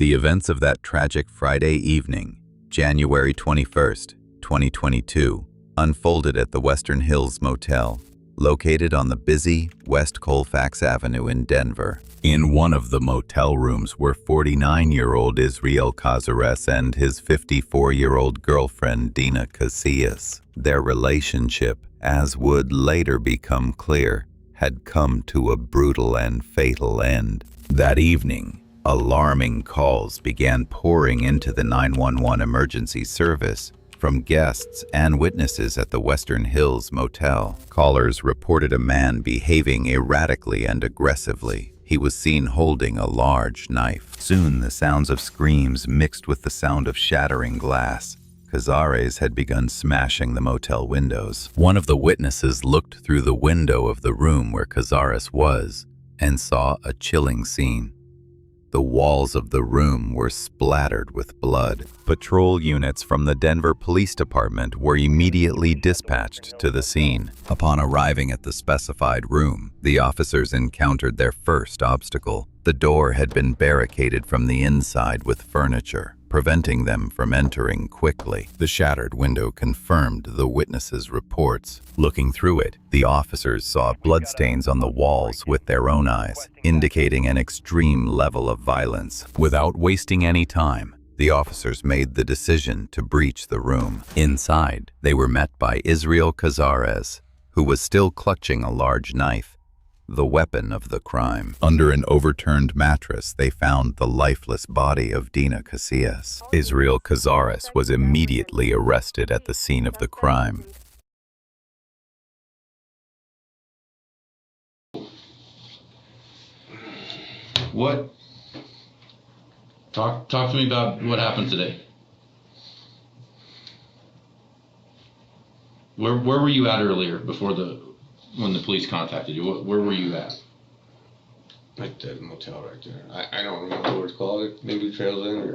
The events of that tragic Friday evening, January 21st, 2022, unfolded at the Western Hills Motel, located on the busy West Colfax Avenue in Denver. In one of the motel rooms were 49-year-old Israel Cazares and his 54-year-old girlfriend Dina Casillas. Their relationship, as would later become clear, had come to a brutal and fatal end. That evening, alarming calls began pouring into the 911 emergency service from guests and witnesses at the Western Hills Motel. Callers reported a man behaving erratically and aggressively. He was seen holding a large knife. Soon, the sounds of screams mixed with the sound of shattering glass. Cazares had begun smashing the motel windows. One of the witnesses looked through the window of the room where Cazares was and saw a chilling scene. The walls of the room were splattered with blood. Patrol units from the Denver Police Department were immediately dispatched to the scene. Upon arriving at the specified room, the officers encountered their first obstacle. The door had been barricaded from the inside with furniture, preventing them from entering quickly. The shattered window confirmed the witnesses' reports. Looking through it, the officers saw bloodstains on the walls with their own eyes, indicating an extreme level of violence. Without wasting any time, the officers made the decision to breach the room. Inside, they were met by Israel Cazares, who was still clutching a large knife, the weapon of the crime. Under an overturned mattress, they found the lifeless body of Dina Casillas. Israel Cazares was immediately arrested at the scene of the crime. What? Talk to me about what happened today. Where were you at earlier when the police contacted you? Where were you at? Like the motel right there. I don't remember what it's called. Maybe Trails Inn or...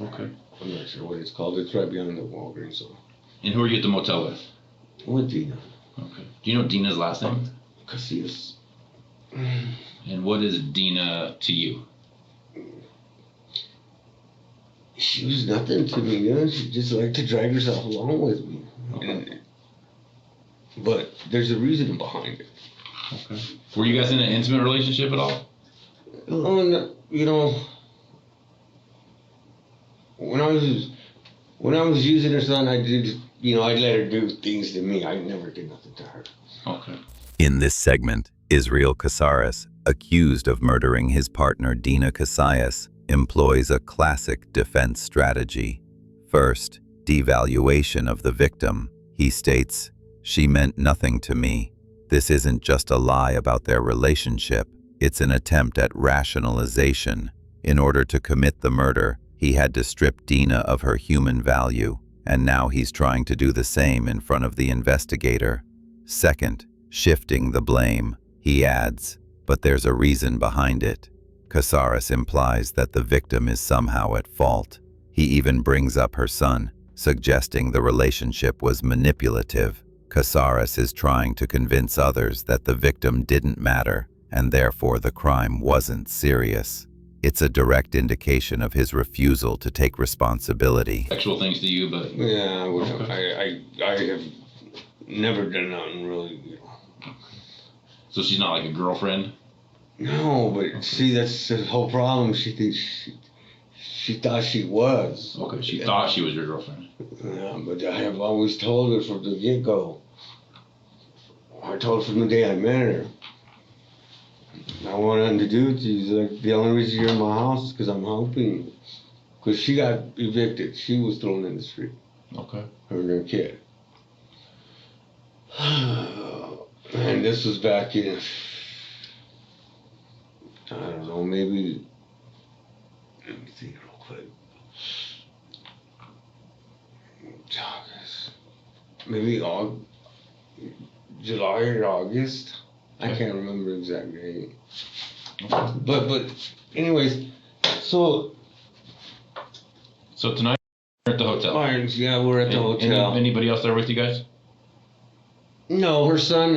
Okay. I'm not sure what it's called. It's right behind the Walgreens. So. And who are you at the motel with? With Dina. Okay. Do you know Dina's last name? Casillas. And what is Dina to you? She was nothing to me, you know. She just liked to drag herself along with me. Okay. But there's a reason behind it. Okay. Were you guys in an intimate relationship at all? You know, when I was using her son, I'd let her do things to me. I never did nothing to her. Okay. In this segment, Israel Cazares, accused of murdering his partner Dina Casillas, employs a classic defense strategy. First, devaluation of the victim. He states, "She meant nothing to me." This isn't just a lie about their relationship. It's an attempt at rationalization. In order to commit the murder, he had to strip Dina of her human value, and now he's trying to do the same in front of the investigator. Second, shifting the blame. He adds, "But there's a reason behind it." Cazares implies that the victim is somehow at fault. He even brings up her son, suggesting the relationship was manipulative. Cazares is trying to convince others that the victim didn't matter, and therefore the crime wasn't serious. It's a direct indication of his refusal to take responsibility. Sexual things to you, but... Yeah, Okay. I have never done nothing really, you know. So she's not like a girlfriend? No, but see, that's the whole problem. She thought she was. Okay, she thought she was your girlfriend. Yeah, but I have always told her from the get-go. I told her from the day I met her. I want nothing to do with you. Like, the only reason you're in my house is because I'm helping you. Because she got evicted. She was thrown in the street. Okay. Her and her kid. And this was back in, I don't know, maybe, let me think real quick. Maybe July or August. I can't remember the exact date. Okay. But anyways, so tonight we're at the hotel. Yeah, we're at the hotel. Anybody else there with you guys? No, her son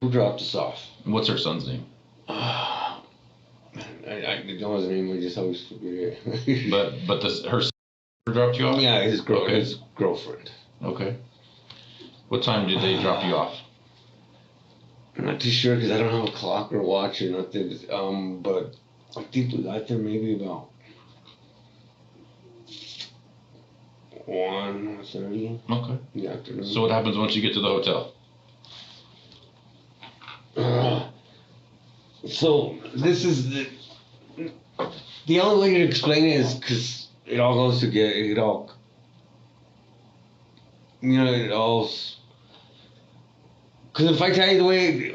who dropped us off. And what's her son's name? I I don't know his name. I just always forget it. But her dropped you off? Yeah, his Okay. his girlfriend. Okay. What time did they drop you off? I'm not too sure because I don't have a clock or watch or nothing. But I think we got there maybe about 1:30 Okay. in the afternoon. So what happens once you get to the hotel? So this is the only way to explain it is because it all goes together. It all, it all. Because if I tell you the way,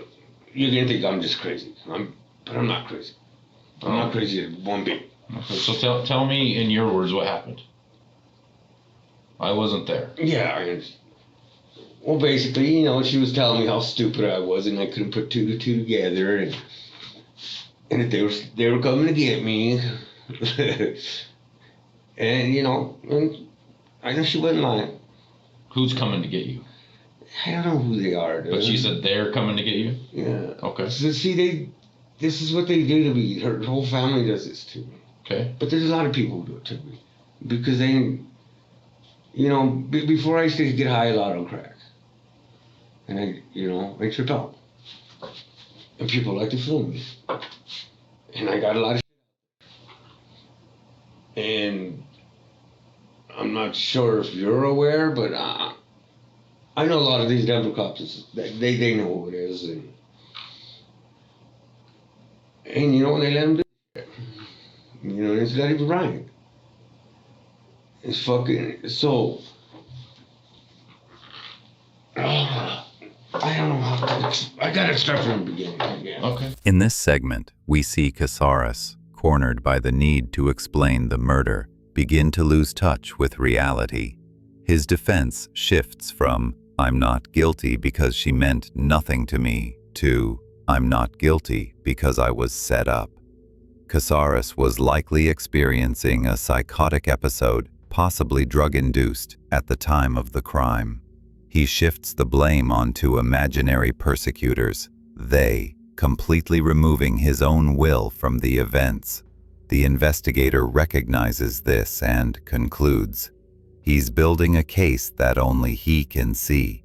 you're gonna think I'm just crazy. But I'm not crazy. I'm not crazy one bit. Okay. So tell me in your words what happened. I wasn't there. Yeah, I understand. Well, basically, she was telling me how stupid I was, and I couldn't put two to two together, and that they were coming to get me, and and I know she wasn't lying. Who's coming to get you? I don't know who they are, dude. But she said they're coming to get you? Yeah. Okay. So see, this is what they do to me. Her whole family does this to me. Okay. But there's a lot of people who do it to me, because they, before I used to get high a lot on crack. And I trip out. And people like to film me. And I got a lot of shit. And I'm not sure if you're aware, but I know a lot of these Denver cops. They know who it is. And when they let them do it, it's not even right. It's fucking, so... I don't know how to. I gotta start from the beginning again. Okay. In this segment, we see Casares, cornered by the need to explain the murder, begin to lose touch with reality. His defense shifts from, "I'm not guilty because she meant nothing to me," to, "I'm not guilty because I was set up." Casares was likely experiencing a psychotic episode, possibly drug-induced, at the time of the crime. He shifts the blame onto imaginary persecutors, they, completely removing his own will from the events. The investigator recognizes this and concludes, he's building a case that only he can see.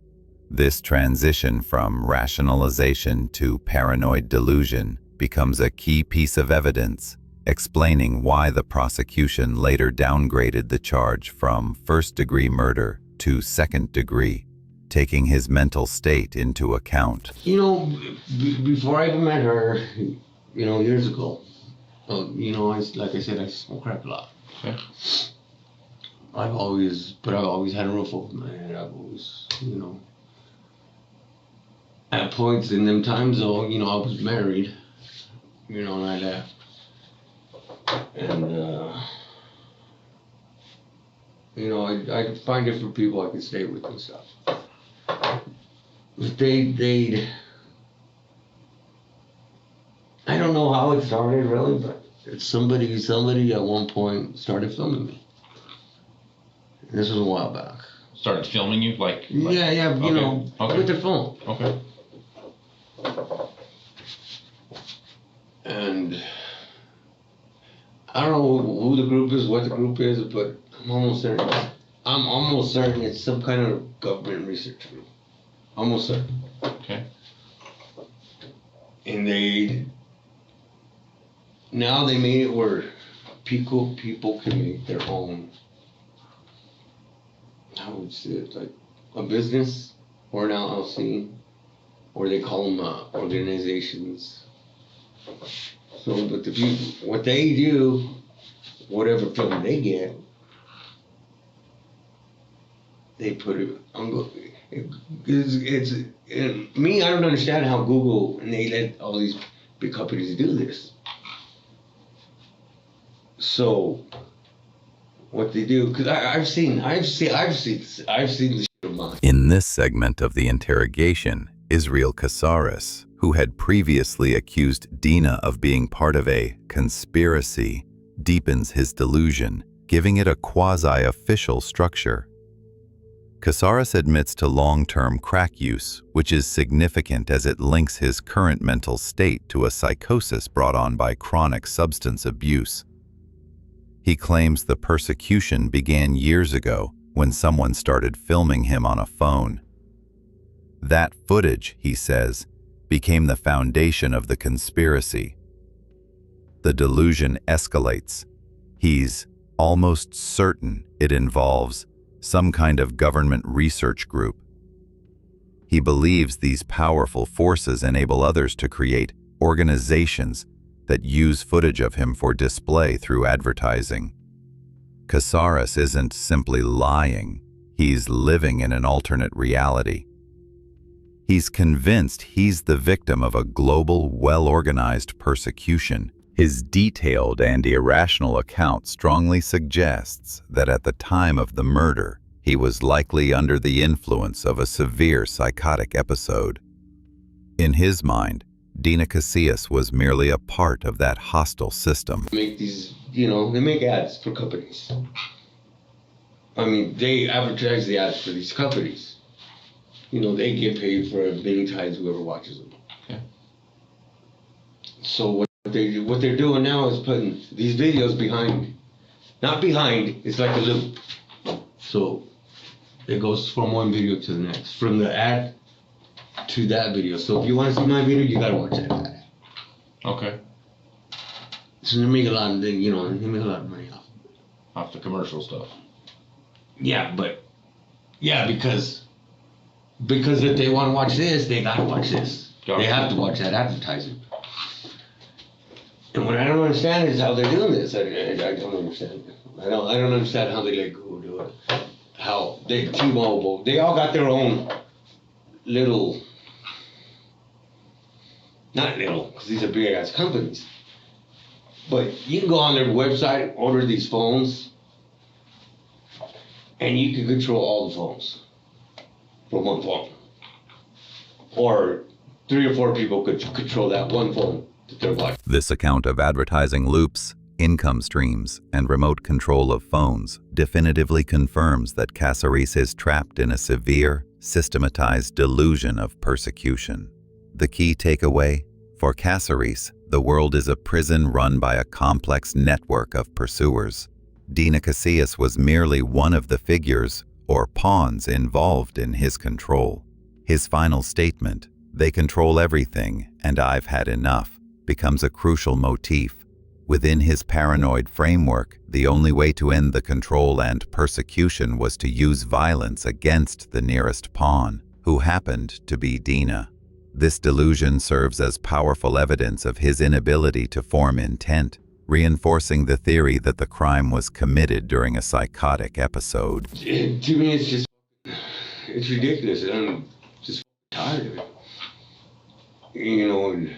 This transition from rationalization to paranoid delusion becomes a key piece of evidence, explaining why the prosecution later downgraded the charge from first-degree murder to second-degree, taking his mental state into account. Before I even met her, years ago, like I said, I smoke crack a lot. Okay. I've always had a roof over my head. I've always, at points in them times though, I was married, and I left. And, I'd find different people I could stay with and stuff. They'd I don't know how it started really, but somebody at one point started filming me. This was a while back. Started filming you? Yeah, Okay. with their phone. Okay. And I don't know who the group is, what the group is, but I'm almost certain it's some kind of government research group. Almost certain. Okay. And now they made it where people can make their own, how would you say it, like a business or an LLC, or they call them organizations. So, but what they do, whatever film they get, they put it on. Me, I don't understand how Google and they let all these big companies do this. So, what they do? Because I've seen this shit online. In this segment of the interrogation, Israel Casares, who had previously accused Dina of being part of a conspiracy, deepens his delusion, giving it a quasi-official structure. Casares admits to long-term crack use, which is significant as it links his current mental state to a psychosis brought on by chronic substance abuse. He claims the persecution began years ago when someone started filming him on a phone. That footage, he says, became the foundation of the conspiracy. The delusion escalates. He's almost certain it involves some kind of government research group. He believes these powerful forces enable others to create organizations that use footage of him for display through advertising. Casares isn't simply lying, he's living in an alternate reality. He's convinced he's the victim of a global, well-organized persecution. His detailed and irrational account strongly suggests that at the time of the murder, he was likely under the influence of a severe psychotic episode. In his mind, Dina Casillas was merely a part of that hostile system. Make these, they make ads for companies. I mean, they advertise the ads for these companies. They get paid for many times whoever watches them. Okay. So what they're doing now is putting these videos behind. Not behind, it's like a loop. So it goes from one video to the next, from the ad to that video. So if you want to see my video, you gotta watch that ad. Okay. So they make a lot of, they make a lot of money Off the commercial stuff. Yeah, because if they want to watch this, they gotta watch this. Got They it. have to watch that advertising. And what I don't understand is how they're doing this. I don't understand. I don't understand how they let Google do it. How they T-Mobile, they all got their own little, not little, because these are big ass companies. But you can go on their website, order these phones, and you can control all the phones from one phone. Or 3 or 4 people could control that one phone that they're watching. This account of advertising loops, income streams, and remote control of phones definitively confirms that Casares is trapped in a severe, systematized delusion of persecution. The key takeaway? For Casares, the world is a prison run by a complex network of pursuers. Dina Casillas was merely one of the figures, or pawns, involved in his control. His final statement, "They control everything, and I've had enough," becomes a crucial motif. Within his paranoid framework, the only way to end the control and persecution was to use violence against the nearest pawn, who happened to be Dina. This delusion serves as powerful evidence of his inability to form intent, reinforcing the theory that the crime was committed during a psychotic episode. To me, it's ridiculous, and I'm just tired of it. And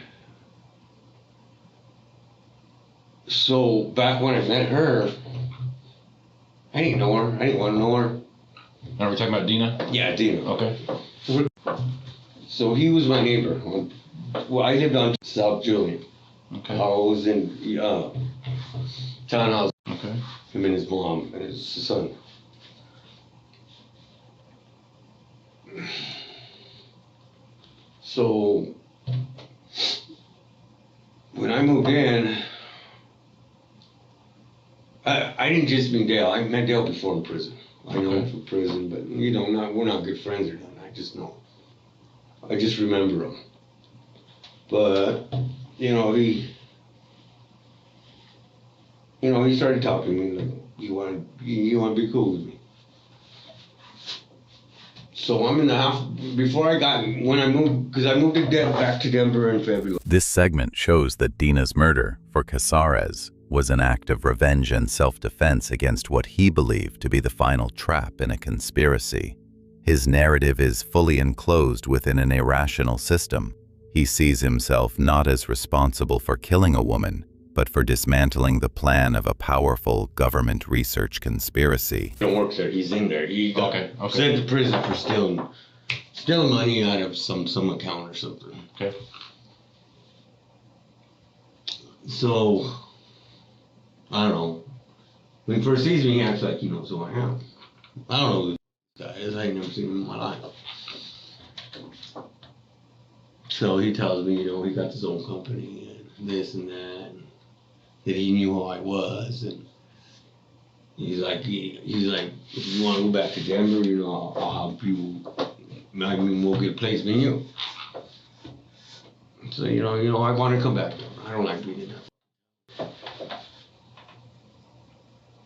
so back when I met her, I didn't know her. I didn't want to know her. Are we talking about Dina? Yeah, Dina. Okay. So he was my neighbor. Well, I lived on South Julian. Okay. I was in townhouse. Okay. Him and his mom and his son. So when I moved in, I didn't just meet Dale. I met Dale before in prison. I know him from prison, but we're not good friends or nothing. I just know. I just remember him. But he started talking to me like, you want to be cool with me. So I'm in the house when I moved, because I moved back to Denver in February. This segment shows that Dina's murder, for Casares, was an act of revenge and self-defense against what he believed to be the final trap in a conspiracy. His narrative is fully enclosed within an irrational system. He sees himself not as responsible for killing a woman, but for dismantling the plan of a powerful government research conspiracy. He don't work there. He's in there. He got sent to prison for stealing money out of some account or something. Okay. So I don't know. When he first sees me, he acts like he knows who I am. I don't know who this guy as I never seen him in my life. So he tells me, he got his own company and this and that, and that he knew who I was, and he's like, if you want to go back to Denver, I'll help you. I mean, we'll get a place in you. So I want to come back. I don't like being there.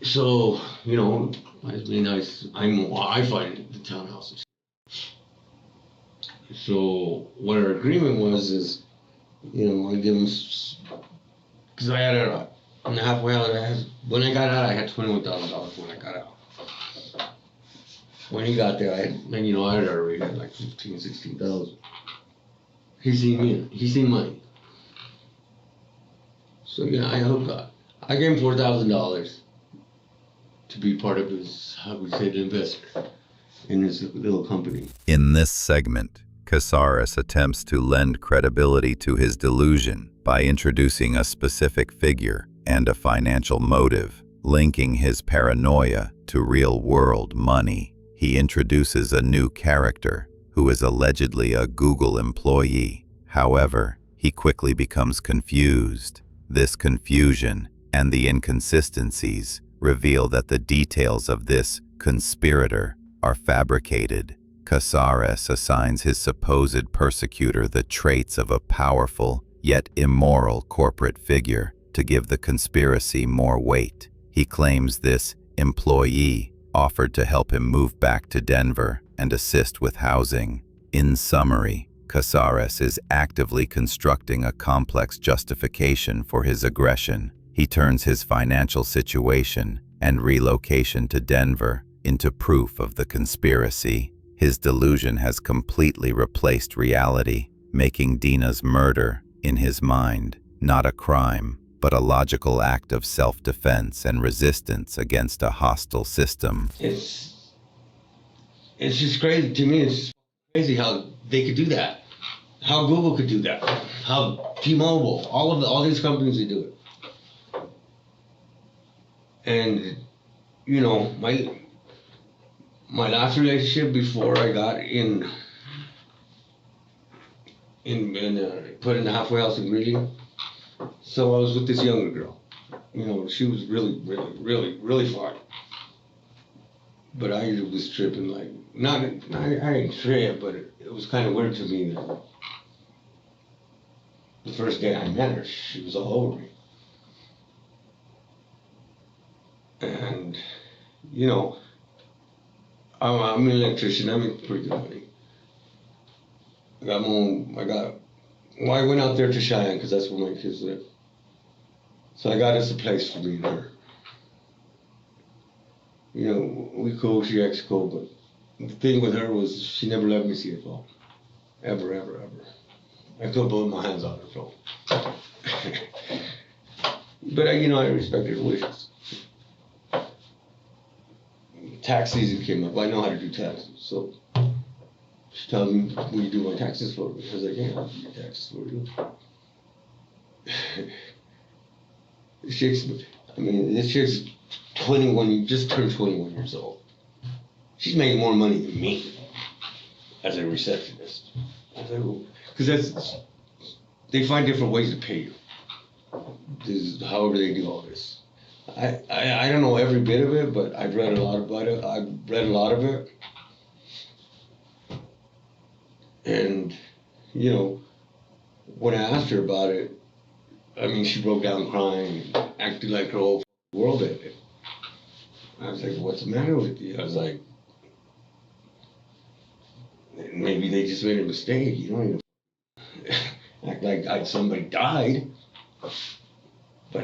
So it's really nice. I find the townhouses. So what our agreement is, I give him, because I had on the halfway out, when I got out, I had $21,000 when I got out. When he got there, I had already had like 15, 16,000. He seen money. So I hooked up. I gave him $4,000 to be part of his, how we say, the investor in his little company. In this segment, Casares attempts to lend credibility to his delusion by introducing a specific figure and a financial motive, linking his paranoia to real-world money. He introduces a new character who is allegedly a Google employee. However, he quickly becomes confused. This confusion and the inconsistencies reveal that the details of this conspirator are fabricated. Casares assigns his supposed persecutor the traits of a powerful yet immoral corporate figure to give the conspiracy more weight. He claims this employee offered to help him move back to Denver and assist with housing. In summary, Casares is actively constructing a complex justification for his aggression. He turns his financial situation and relocation to Denver into proof of the conspiracy. His delusion has completely replaced reality, making Dina's murder, in his mind, not a crime, but a logical act of self-defense and resistance against a hostile system. It's just crazy to me. It's crazy how they could do that. How Google could do that. How T-Mobile, all these companies, they do it. And my last relationship before I got put in the halfway house in Greeley. So I was with this younger girl. She was really, really, really, really fine. But I was tripping, like, I didn't trip, but it was kind of weird to me that the first day I met her, she was all over me. And, I'm an electrician, I make pretty good money. I went out there to Cheyenne, because that's where my kids live. So I got us a place for me and her. We cool, she acts cool, but the thing with her was she never let me see her phone. Ever, ever, ever. I couldn't put my hands on her phone. But I respected her wishes. Tax season came up. I know how to do taxes, so she told me, will you do my taxes for me? I was like, yeah, I'll do your taxes for you. This chick's 21, just turned 21 years old. She's making more money than me as a receptionist. Because they find different ways to pay you. However they do all this. I don't know every bit of it, but I've read a lot about it. I've read a lot of it. And, when I asked her about it, she broke down crying and acted like her whole world ended. I was like, what's the matter with you? I was like, maybe they just made a mistake, act like somebody died. But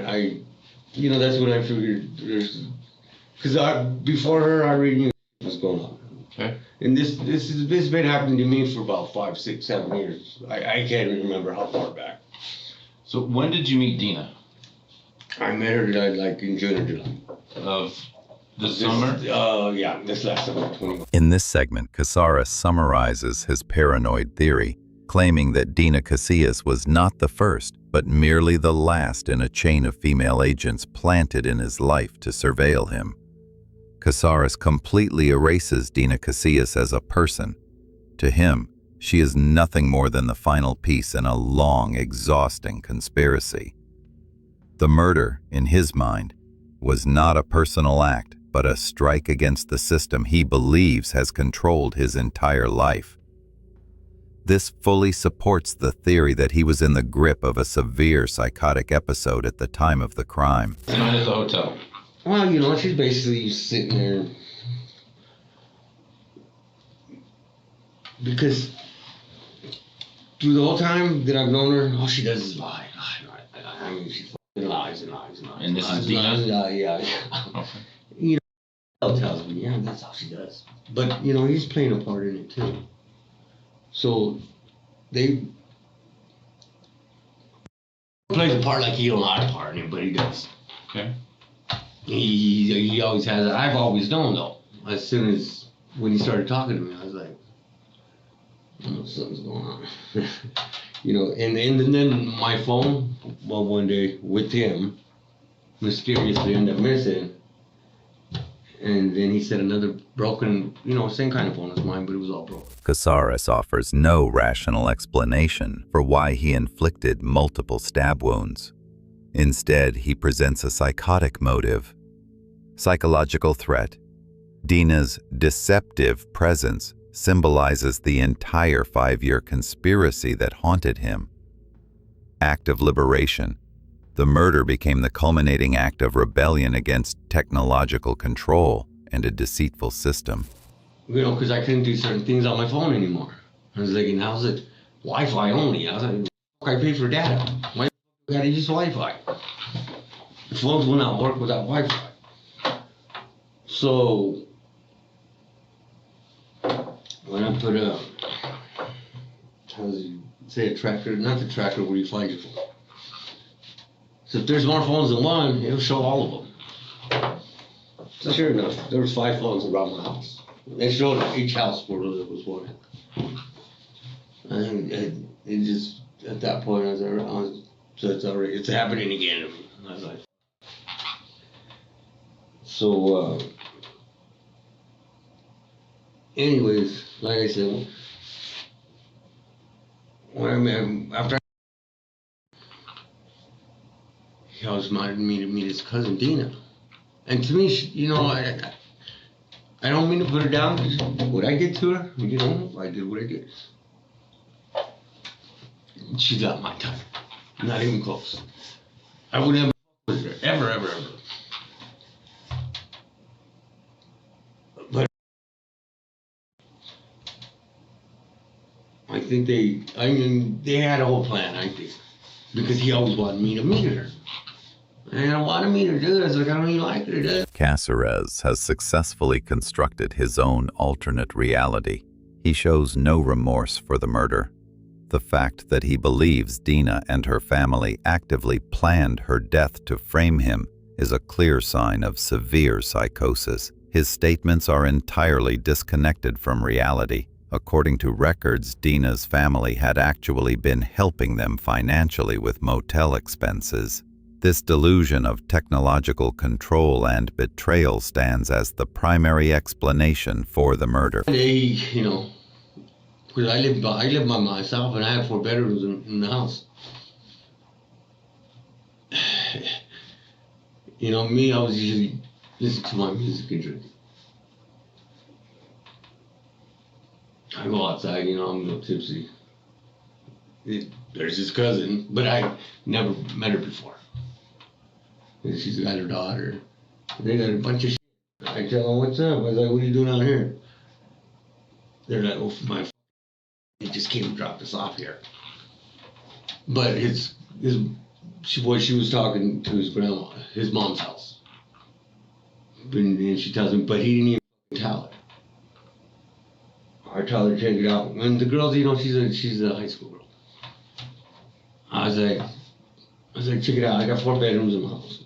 that's when I figured because before her, I already knew what was going on. Okay. And this has been happening to me for about 5, 6, 7 years. I can't even remember how far back. So when did you meet Dina? I met her in June or July. Of the summer? Yeah, this last summer, 21. In this segment, Casares summarizes his paranoid theory, claiming that Dina Casillas was not the first, but merely the last in a chain of female agents planted in his life to surveil him. Casares completely erases Dina Casillas as a person. To him, she is nothing more than the final piece in a long, exhausting conspiracy. The murder, in his mind, was not a personal act, but a strike against the system he believes has controlled his entire life. This fully supports the theory that he was in the grip of a severe psychotic episode at the time of the crime. The night at the hotel. Well, you know, she's basically sitting there because through the whole time that I've known her, all she does is lie. I mean, she fucking lies and lies and lies. And this lies, is Dina? Yeah. Okay. You know, tells me, yeah, that's all she does. But, you know, he's playing a part in it too. So, they plays a part like he don't know how to part in it, but he does. Okay. He always has it. I've always known though. As soon as when he started talking to me, I was like, oh, something's going on. You know, and then my phone, well, one day with him, mysteriously ended up missing. And then he said another broken, you know, same kind of phone as mine, but it was all broken. Casares offers no rational explanation for why he inflicted multiple stab wounds. Instead, he presents a psychotic motive. Psychological threat. Dina's deceptive presence symbolizes the entire 5-year conspiracy that haunted him. Act of liberation. The murder became the culminating act of rebellion against technological control and a deceitful system. You know, because I couldn't do certain things on my phone anymore. I was thinking, how's it Wi-Fi only? I was like, I pay for data. Why I gotta use Wi-Fi? The phones will not work without Wi-Fi. So, when I put a, say a tracker, not the tracker where you find your phone. So if there's more phones than one, it'll show all of them. So sure enough, there was 5 phones around my house. They showed each house where there was one. And it just, at that point, I was so it's happening again to me. I was like, so, anyways, like I said, after he always wanted me to meet his cousin Dina. And to me, you know, I don't mean to put her down, because what I did to her, you know, I did what I did. She's not my type. Not even close. I would never with her, ever. But I think they had a whole plan, I think. Because he always wanted me to meet her. And I wanted me to do this, like I don't even like her to do it. Casares has successfully constructed his own alternate reality. He shows no remorse for the murder. The fact that he believes Dina and her family actively planned her death to frame him is a clear sign of severe psychosis. His statements are entirely disconnected from reality. According to records, Dina's family had actually been helping them financially with motel expenses. This delusion of technological control and betrayal stands as the primary explanation for the murder. You know, because I lived by myself and I had 4 bedrooms in the house. You know, me, I was usually listening to my music and drinking. I go outside, you know, I'm a little tipsy. There's his cousin, but I never met her before. And she's got her daughter. They got a bunch of shit. I tell them, what's up? I was like, what are you doing out here? They're like, oh, he just came and dropped us off here. But she was talking to his grandma, his mom's house. And she tells me, but he didn't even tell her. I tell her to check it out. And the girl's, you know, she's a high school girl. I was like, check it out. I got 4 bedrooms in my house.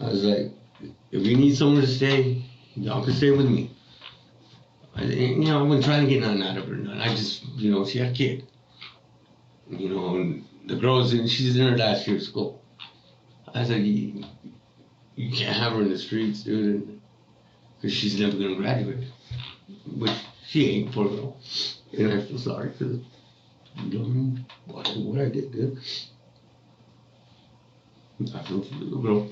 I was like, if you need somewhere to stay, y'all can stay with me. You know, I wasn't trying to get nothing out of her. I just, you know, she had a kid. You know, and the girl's she's in her last year of school. I said, you can't have her in the streets, dude, because she's never gonna graduate. Which she ain't, poor girl. And I feel sorry because what I did, dude. I feel for the little girl.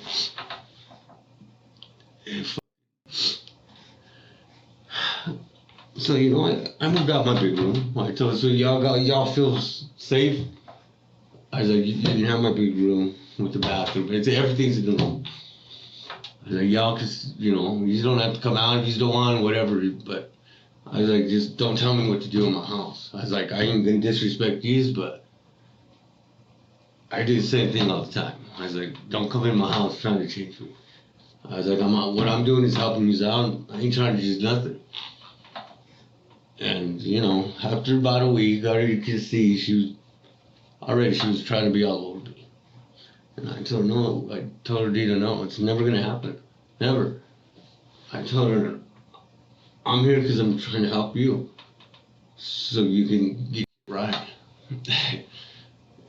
So you know, I moved out my big room. I told her, so y'all feel safe. I was like, you can have my big room with the bathroom. Everything's in the room. I was like, y'all, cause you know, you don't have to come out if you don't want, whatever. But I was like, just don't tell me what to do in my house. I was like, I ain't gonna disrespect you, but I do the same thing all the time. I was like, don't come in my house trying to change me. I was like, what I'm doing is helping you out. I ain't trying to do nothing. And you know, after about a week, you could see she was trying to be all over me. And I told her, no, I told her, Dina, no, it's never gonna happen. Never. I told her, I'm here because I'm trying to help you. So you can get right.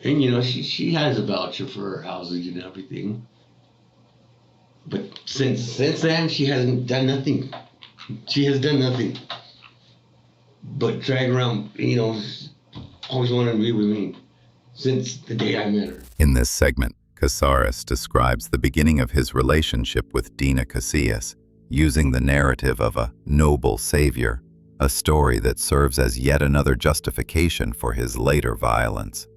And you know, she has a voucher for her housing and everything. But since then, she hasn't done nothing. She has done nothing. But drag around, you know, always wanted to be with me. Since the day I met her. In this segment, Casares describes the beginning of his relationship with Dina Casillas, using the narrative of a noble savior, a story that serves as yet another justification for his later violence.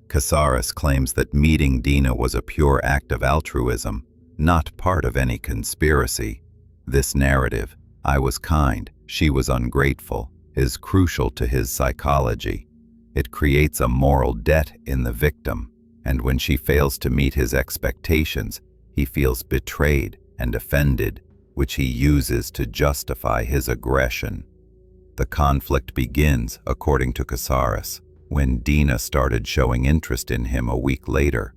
Casares claims that meeting Dina was a pure act of altruism, not part of any conspiracy. This narrative, I was kind, she was ungrateful, is crucial to his psychology. It creates a moral debt in the victim, and when she fails to meet his expectations, he feels betrayed and offended, which he uses to justify his aggression. The conflict begins, according to Casares, when Dina started showing interest in him a week later.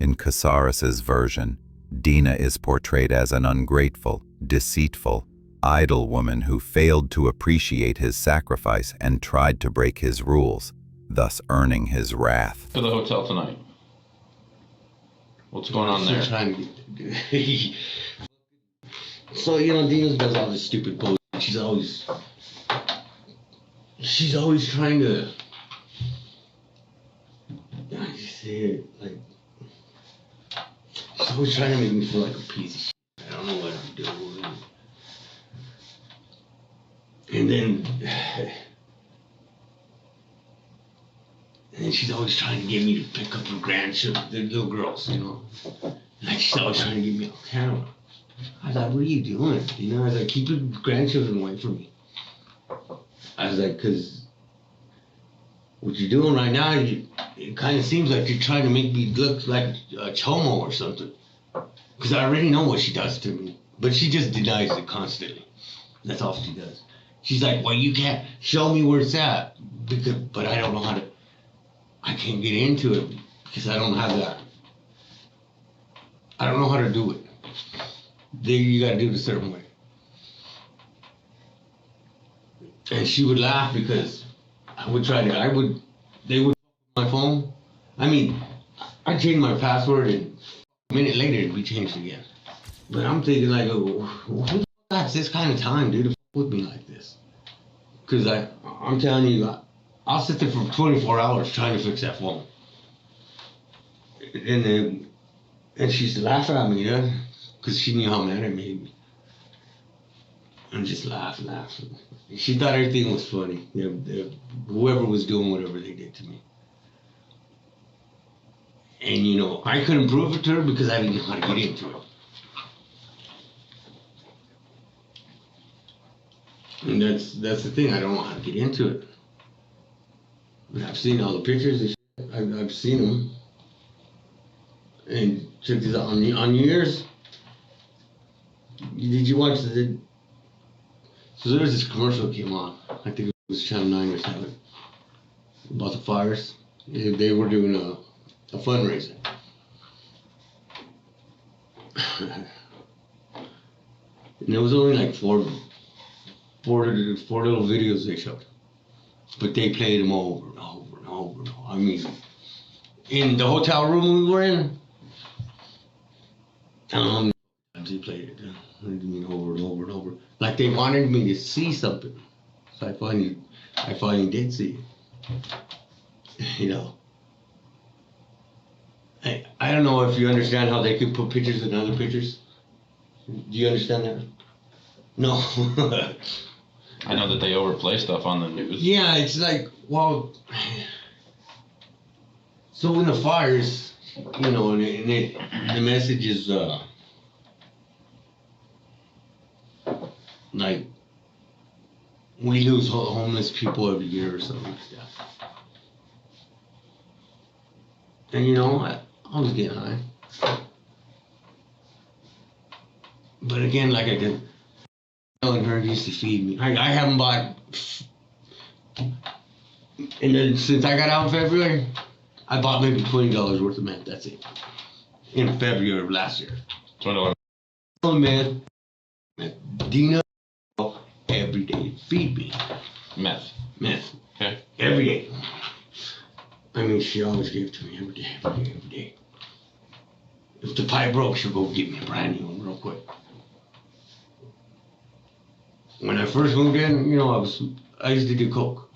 In Casares's version, Dina is portrayed as an ungrateful, deceitful, idle woman who failed to appreciate his sacrifice and tried to break his rules, thus earning his wrath. To the hotel tonight. What's going on there? So, you know, Dina does all this stupid bullshit. She's always trying to, I just say it, like, she's always trying to make me feel like a piece of shit. I don't know what I'm doing. And then she's always trying to get me to pick up her grandchildren, the little girls, you know. Like, she's always trying to get me on camera. I was like, what are you doing? You know, I was like, keep your grandchildren away from me. I was like, because what you're doing right now, it kind of seems like you're trying to make me look like a chomo or something. Because I already know what she does to me. But she just denies it constantly. That's all she does. She's like, well, you can't show me where it's at. But I don't know how to. I can't get into it because I don't have that. I don't know how to do it. You gotta do it a certain way. And she would laugh because I would try to, they would my phone. I mean, I changed my password and a minute later it'd be changed again. But I'm thinking like, oh, who the fuck has this kind of time, dude, to fuck with me like this? Because I'm telling you, I'll sit there for 24 hours trying to fix that phone. And she used to laugh at me, yeah, because she knew how mad it made me. And just laugh. She thought everything was funny. Whoever was doing whatever they did to me. And you know, I couldn't prove it to her because I didn't know how to get into it. And that's the thing, I don't know how to get into it. But I've seen all the pictures and shit. I've seen them. And check this out, on New Year's, did you watch so there was this commercial that came on, I think it was Channel 9 or 7, about the fires. They were doing a fundraiser. And there was only like four little videos they showed. But they played them over and over and over and over. I mean, in the hotel room we were in, I don't know how many times they played it. I mean, over and over and over. Like they wanted me to see something. So I finally did see it. You know. I don't know if you understand how they could put pictures in other pictures. Do you understand that? No. I know that they overplay stuff on the news. Yeah, it's like, well, so in the fires, you know, and the message is, like, we lose homeless people every year or something like that. And you know, I was getting high. But again, like I did, telling her used to feed me. I haven't bought, and then since I got out in February, I bought maybe $20 worth of meth. That's it. In February of last year. $20. Meth. Dina every day feed me. Meth. Okay. Every day. I mean, she always gave it to me every day. If the pipe broke, she'll go get me a brand new one real quick. When I first moved in, you know, I used to do coke.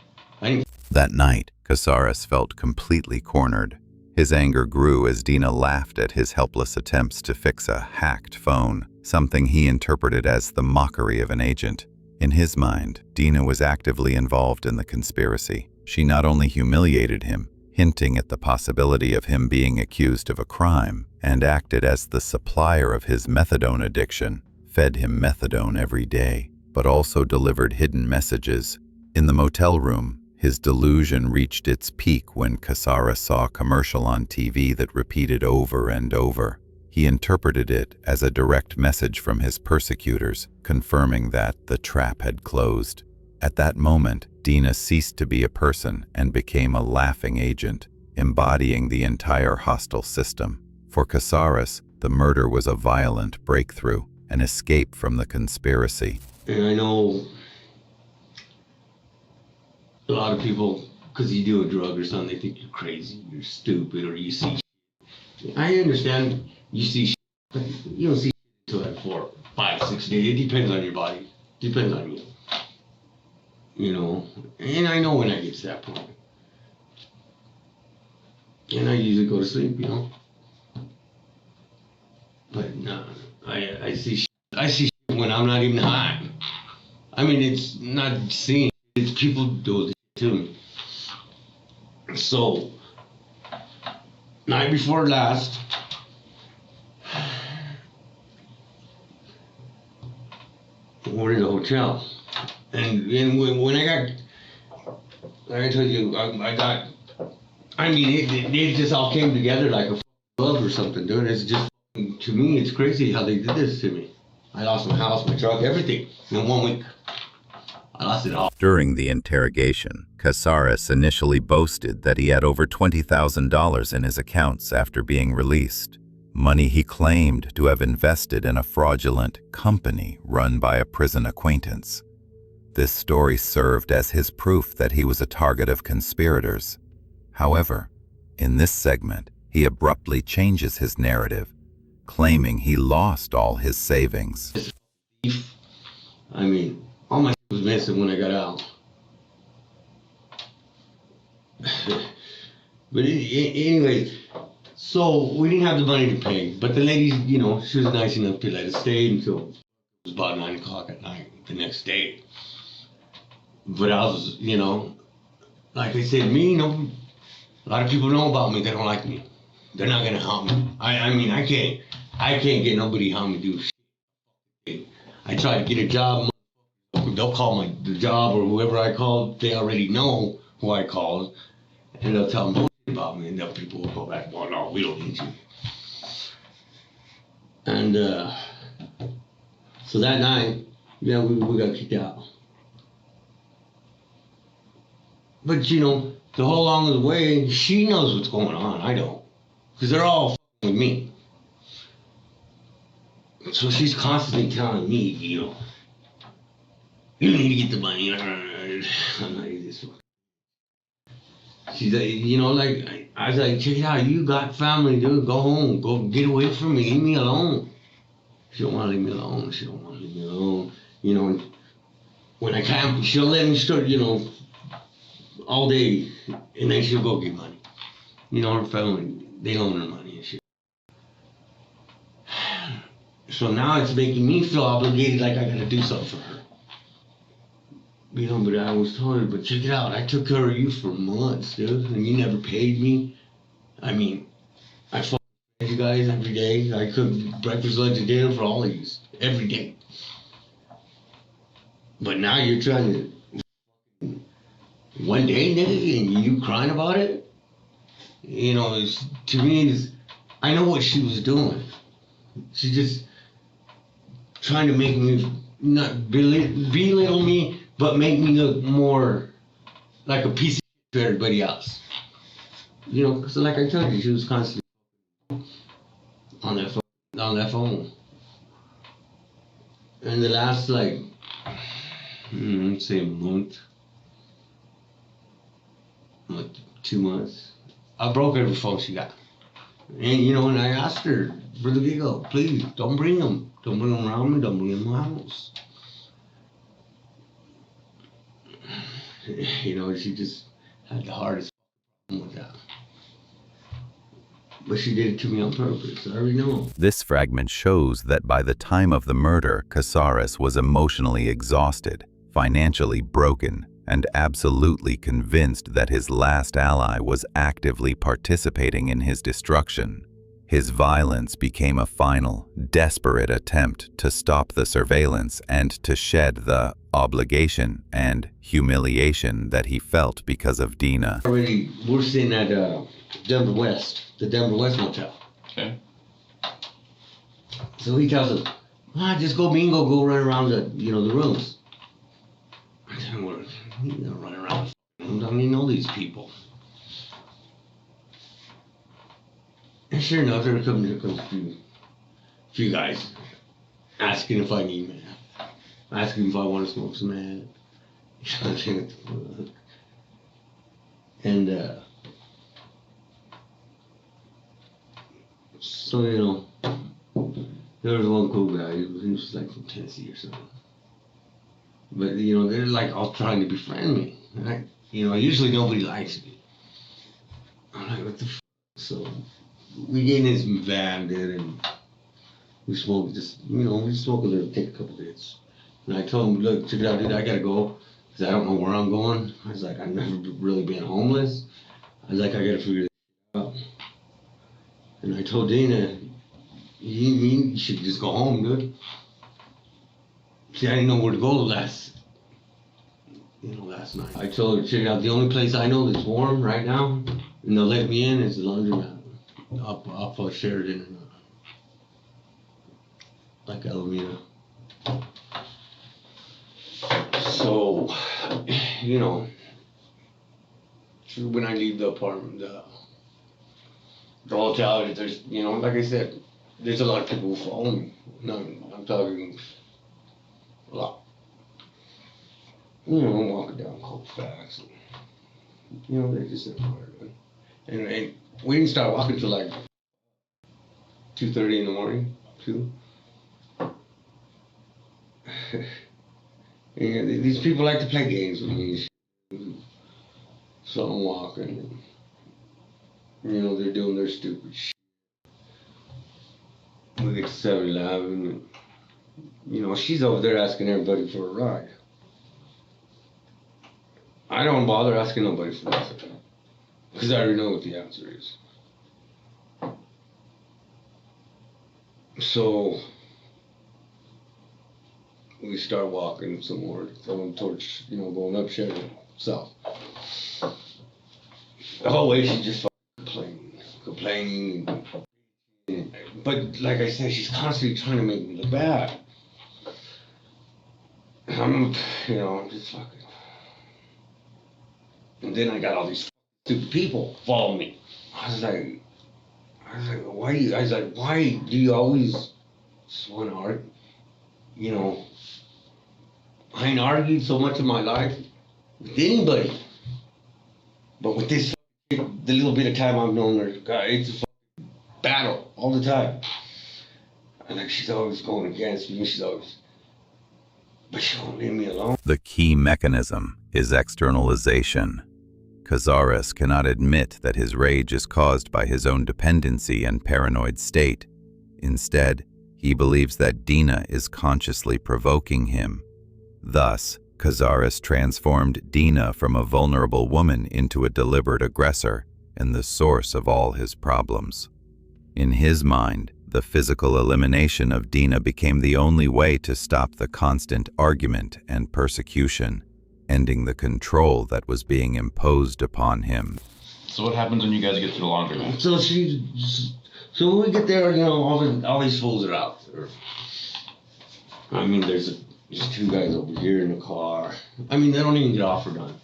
That night, Casares felt completely cornered. His anger grew as Dina laughed at his helpless attempts to fix a hacked phone, something he interpreted as the mockery of an agent. In his mind, Dina was actively involved in the conspiracy. She not only humiliated him, hinting at the possibility of him being accused of a crime, and acted as the supplier of his methadone addiction, fed him methadone every day, but also delivered hidden messages. In the motel room, his delusion reached its peak when Casares saw a commercial on TV that repeated over and over. He interpreted it as a direct message from his persecutors, confirming that the trap had closed. At that moment, Dina ceased to be a person and became a laughing agent, embodying the entire hostile system. For Casares, the murder was a violent breakthrough, an escape from the conspiracy. And I know a lot of people, because you do a drug or something, they think you're crazy, you're stupid, or you see shit. I understand you see shit, but you don't see shit until like 4, 5, 6 days. It depends on your body. Depends on you. You know, and I know when I get to that point. And I usually go to sleep, you know. But no, I see shit. I see shit when I'm not even high. I mean, it's not seeing, it's people do this to me. So, night before last, we're in the hotel. And when I got, like I told you, I mean, it just all came together like a glove or something, dude. It's just, to me, it's crazy how they did this to me. I lost my house, my truck, everything in 1 week. I lost it all. During the interrogation, Casares initially boasted that he had over $20,000 in his accounts after being released, money he claimed to have invested in a fraudulent company run by a prison acquaintance. This story served as his proof that he was a target of conspirators. However, in this segment, he abruptly changes his narrative, claiming he lost all his savings. I mean, all my was missing when I got out. But anyway, so we didn't have the money to pay, but the lady, you know, she was nice enough to let us stay until it was about 9 o'clock at night the next day. But I was, you know, like I said, me, you know, a lot of people know about me. They don't like me. They're not gonna help me. I mean, I can't get nobody to help me do shit. I try to get a job. They'll call the job or whoever I called. They already know who I called, and they'll tell them about me, and then people will go back. Well, no, we don't need you. And so that night, yeah, we got kicked out. But you know, the whole along the way, she knows what's going on. I don't, because they're all with me. So she's constantly telling me, you know, you need to get the money. I'm not this one. She's like, you know, like, I was like, check it out, you got family, dude, go home, go get away from me, leave me alone. She don't want to leave me alone. She don't want to leave me alone. You know, when I can't, she'll let me start, you know, all day, and then she'll go get money. You know, her family, they loan her money and shit. So now it's making me feel obligated, like I gotta do something for her. You know, but I was telling her, but check it out, I took care of you for months, dude, and you never paid me. I mean, I fed you guys every day. I cooked breakfast, lunch, and dinner for all of you every day. But now you're trying to, one day, nigga, and you crying about it? You know, it's, to me, it's, I know what she was doing. She just trying to make me not belittle me, but make me look more like a piece of shit to everybody else. You know, because like I told you, she was constantly on that phone. And the last, like, let's say a month, 2 months, I broke every phone she got. And, you know, and I asked her, Brother Gigo, please, don't bring them. Don't bring them around me, don't bring them in my house. You know, she just had the hardest problem with that. But she did it to me on purpose, I already know. This fragment shows that by the time of the murder, Casares was emotionally exhausted, financially broken, and absolutely convinced that his last ally was actively participating in his destruction. His violence became a final, desperate attempt to stop the surveillance and to shed the obligation and humiliation that he felt because of Dina. Already, we're sitting at Denver West, the Denver West Motel. Okay. So he tells us, just go bingo, go run around the, you know, the rooms. I said, well, you know, run around the rooms, I don't even know these people. And sure enough, here comes a few guys asking if I need meth, asking if I want to smoke some meth. And so, you know, there was one cool guy, he was like from Tennessee or something. But, you know, they're like all trying to befriend me. And you know, usually nobody likes me. I'm like, what the f? So we get in this van, dude, and we smoke just, you know, we smoke a little, take a couple hits. And I told him, look, check it out, dude, I gotta go, because I don't know where I'm going. I was like, I've never really been homeless. I was like, I gotta figure this out. And I told Dana, you should just go home, dude. See, I didn't know where to go last night. I told her, check it out, the only place I know that's warm right now, and they'll let me in, is the laundromat. Up Sheridan, like Alameda. So, you know, when I leave the apartment, the hotel, there's, you know, like I said, there's a lot of people who follow me. No, I'm talking a lot. You know, I'm walking down Colfax, and, you know, they're just everywhere. And we didn't start walking till like 2:30 in the morning, 2. And these people like to play games with me. So I'm walking, and, you know, they're doing their stupid shit. We get to 7-Eleven, and, you know, she's over there asking everybody for a ride. I don't bother asking nobody for nothing, because I already know what the answer is. So we start walking some more, going towards, you know, going up Sheridan South. The whole way she's just complaining. But like I said, she's constantly trying to make me look bad. I'm just fucking. And then I got all these stupid people following me. I was like, why do you always just want to argue? You know, I ain't argued so much in my life with anybody. But with this, the little bit of time I've known her, God, it's a battle all the time. And like she's always going against me. But she won't leave me alone. The key mechanism is externalization. Cazares cannot admit that his rage is caused by his own dependency and paranoid state. Instead, he believes that Dina is consciously provoking him. Thus, Cazares transformed Dina from a vulnerable woman into a deliberate aggressor and the source of all his problems. In his mind, the physical elimination of Dina became the only way to stop the constant argument and persecution, ending the control that was being imposed upon him. So what happens when you guys get to the laundromat? So when we get there, you know, all these fools are out. I mean, there's two guys over here in the car. I mean, they don't even get off or done.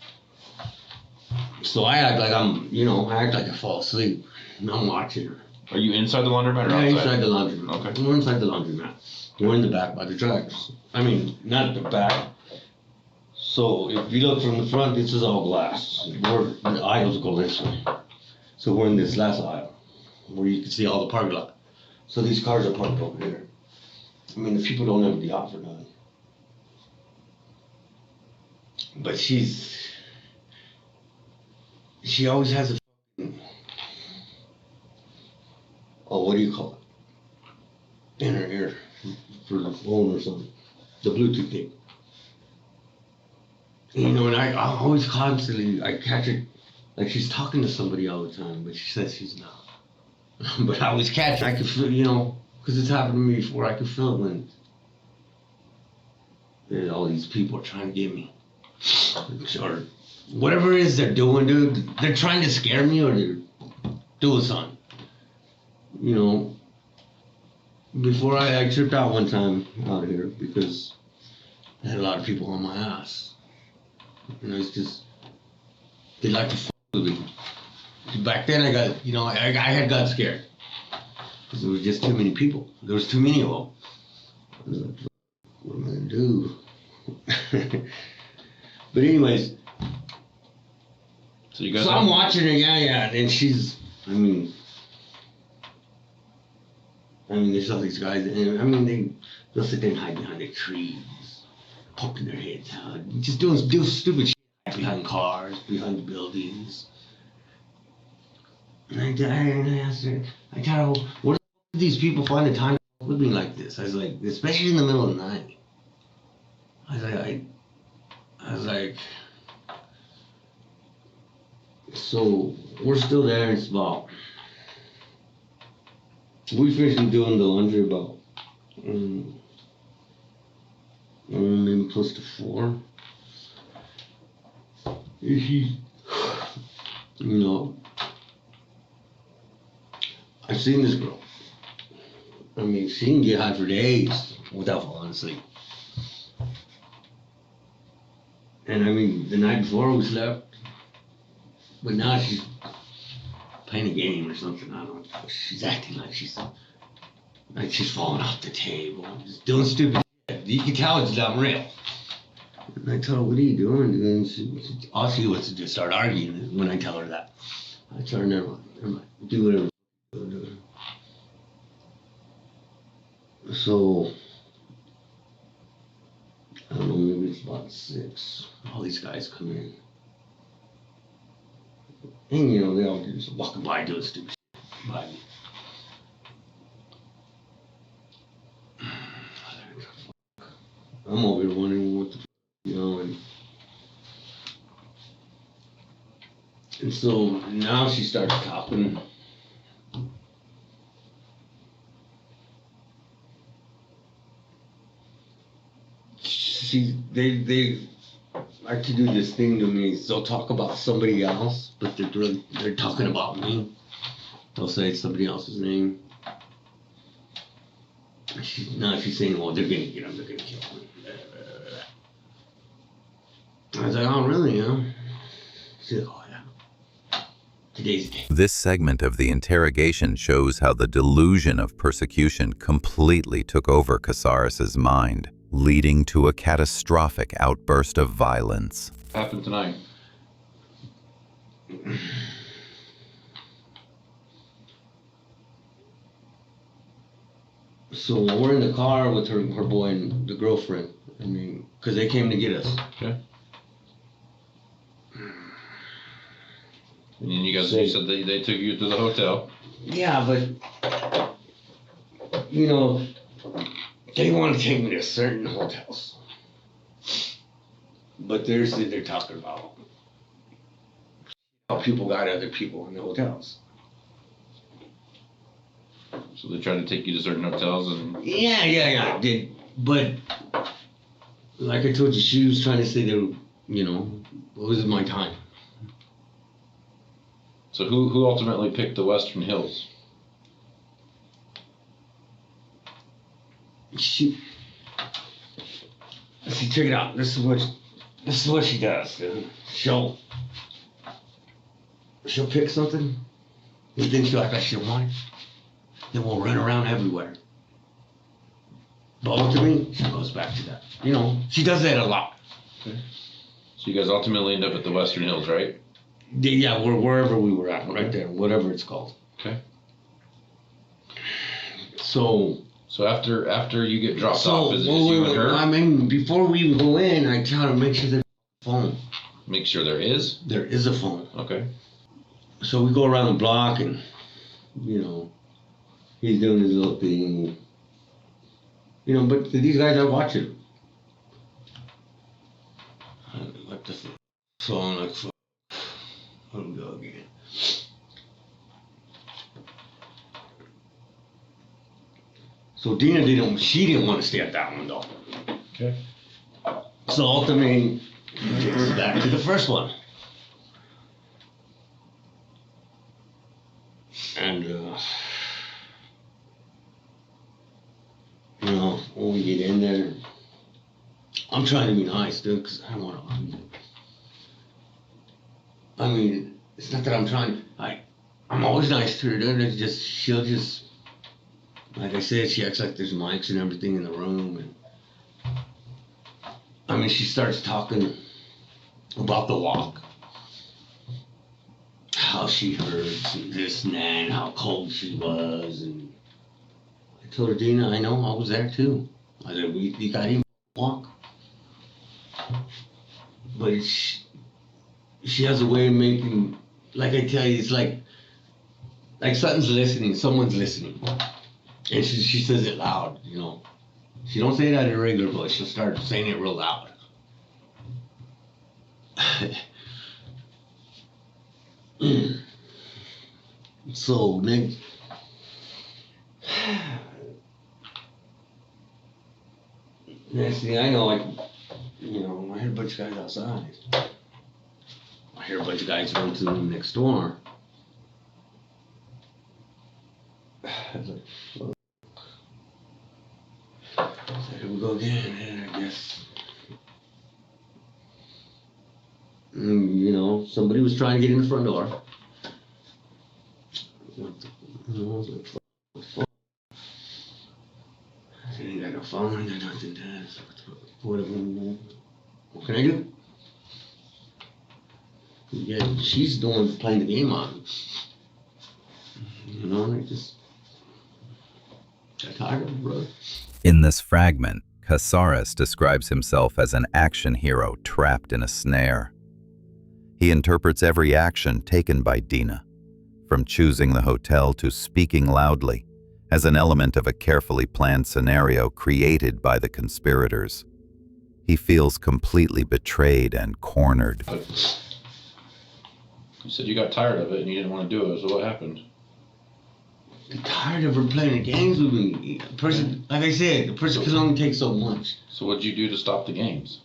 So I act like I fall asleep. And I'm watching her. Are you inside the laundromat or outside? Yeah, inside the laundromat. Okay. We're inside the laundromat. We're in the back by the dryers. I mean, not at the back. So if you look from the front, this is all glass. The aisles go this way. So we're in this last aisle where you can see all the parking lot. So these cars are parked over here. I mean, the people don't have the offer done. But she always has a what do you call it? In her ear for the phone or something. The Bluetooth thing. You know, and I always constantly, I catch it, like she's talking to somebody all the time, but she says she's not. But I always catch it. I can feel, you know, because it's happened to me before, I can feel it when all these people are trying to get me. Or whatever it is they're doing, dude, they're trying to scare me or they're doing something. You know, before I tripped out one time out here because I had a lot of people on my ass. You know, it's just, they like to f with me. Back then I got scared. Because there was just too many people. There was too many of them. I was like, what am I gonna do? But anyways, so I'm watching her, yeah, and she's, I mean, there's all these guys, and they'll sit there and hide behind the trees, poking their heads out, just doing stupid shit behind cars, behind buildings. And I asked her, I tell her, where the fuck do these people find the time to fuck with me like this? I was like, especially in the middle of the night. I was like, so we're still there, it's about, we finished doing the laundry about maybe close to 4. You know, I've seen this girl. I mean, she can get high for days without falling asleep. And I mean, the night before we slept, but now she's playing a game or something. I don't know. She's acting like she's falling off the table, just doing stupid shit. You can tell it's not real. And I tell her, what are you doing? And all she wants to do is start arguing when I tell her that. I tell her, never mind, do whatever you're doing. So, I don't know, maybe it's about 6. All these guys come in. And you know, they all just walking by doing stupid shit by me. I'm over here wondering what the you know, and so now she starts talking. They like to do this thing to me. They'll talk about somebody else, but they're talking about me. They'll say somebody else's name. She's saying, well, they're gonna get him, they're gonna kill him. I was like, oh, really, huh? She's like, oh, yeah. Today's the day. This segment of the interrogation shows how the delusion of persecution completely took over Cazares' mind, leading to a catastrophic outburst of violence. What happened tonight? So we're in the car with her boy and the girlfriend. I mean, because they came to get us. Okay. And then you guys, you said they took you to the hotel. Yeah, but you know, they want to take me to certain hotels. But they're talking about how people got other people in the hotels. So they tried to take you to certain hotels and. Yeah. But like I told you, she was trying to say that, you know, it was my time. So who ultimately picked the Western Hills? See, check it out. This is what she does, dude. She'll pick something. You think she'll act like she don't want it? Then we'll run around everywhere. But ultimately, she goes back to that. You know, she does that a lot. Okay. So you guys ultimately end up at the Western Hills, right? Yeah, we're wherever we were at, right there, whatever it's called. Okay. So after you get dropped off, is it just you and her? I mean, before we even go in, I try to make sure there's a phone. Make sure there is? There is a phone. Okay. So we go around the block and, you know, he's doing his little thing. You know, but these guys are watching. What the fuck? So I'm like, fuck. Let him go again. So Dina didn't want to stay at that one though. Okay. So ultimately, he takes us back to the first one. And, you know, when we get in there, I'm trying to be nice, dude, because I don't want to. I mean, it's not that I'm trying. I'm always nice to her, dude. It's just she'll just, like I said, she acts like there's mics and everything in the room, and I mean, she starts talking about the walk, how she hurts and this and that, and how cold she was, and I told her, Dina, I know, I was there too. I said, you got him walk, but she has a way of making, like I tell you, it's like something's listening, someone's listening. And she says it loud, you know. She don't say it at a regular voice, she'll start saying it real loud. So next thing I know, you know, I hear a bunch of guys outside. I hear a bunch of guys run to the room next door. I was like, fuck. So here we go again, and I guess. You know, somebody was trying to get in the front door. I was like, fuck. I ain't got no phone, I ain't got nothing to do. Whatever. What can I do? Yeah, she's the one playing the game on. You know, I just got tired of it, bro. In this fragment, Casares describes himself as an action hero trapped in a snare. He interprets every action taken by Dina, from choosing the hotel to speaking loudly, as an element of a carefully planned scenario created by the conspirators. He feels completely betrayed and cornered. You said you got tired of it and you didn't want to do it, so what happened? I'm tired of her playing games with me. A person, like I said, a person can only take so much. So what'd you do to stop the games?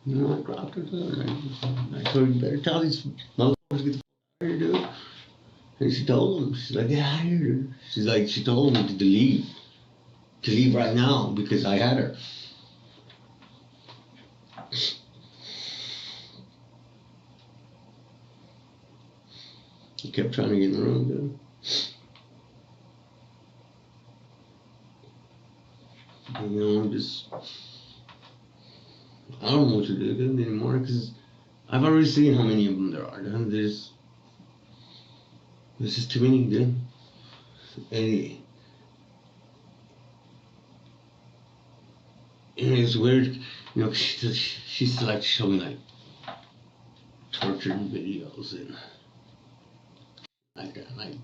You know, I dropped her. I told her, you better tell these motherfuckers to get the fuck out of here, dude. And she told them, she's like, get out of here, dude. She's like, she told me to leave right now because I had her. He kept trying to get in the room, dude. You know, I'm just, I don't know what to do with it anymore because I've already seen how many of them there are. There's just too many, dude. And it's weird, you know. She still like to show me like torture videos and like that, like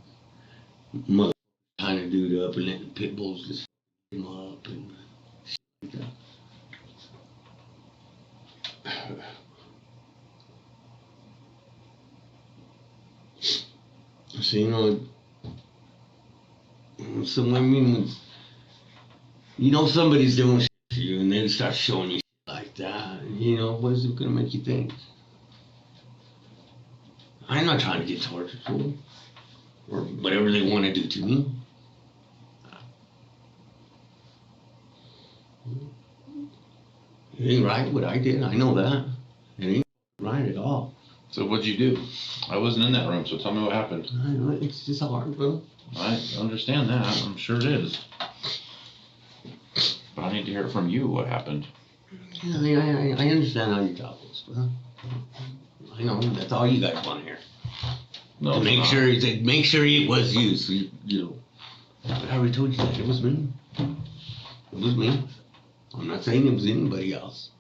mother tying a dude up and letting pit bulls just him up and shit like that. So, you know, so I mean, you know somebody's doing shit to you and they start showing you shit like that, you know, what is it gonna make you think? I'm not trying to get tortured to or whatever they want to do to me. It ain't right what I did, I know that. It ain't right at all. So what'd you do? I wasn't in that room, so tell me what happened. I know, it's just hard, bro. I understand that. I'm sure it is. But I need to hear from you what happened. Yeah, I mean, I understand how your job is, bro. I know, that's all you guys want to hear. No, To make sure it was you, so you know. I already told you that, it was me. It was me. I'm not saying it was anybody else.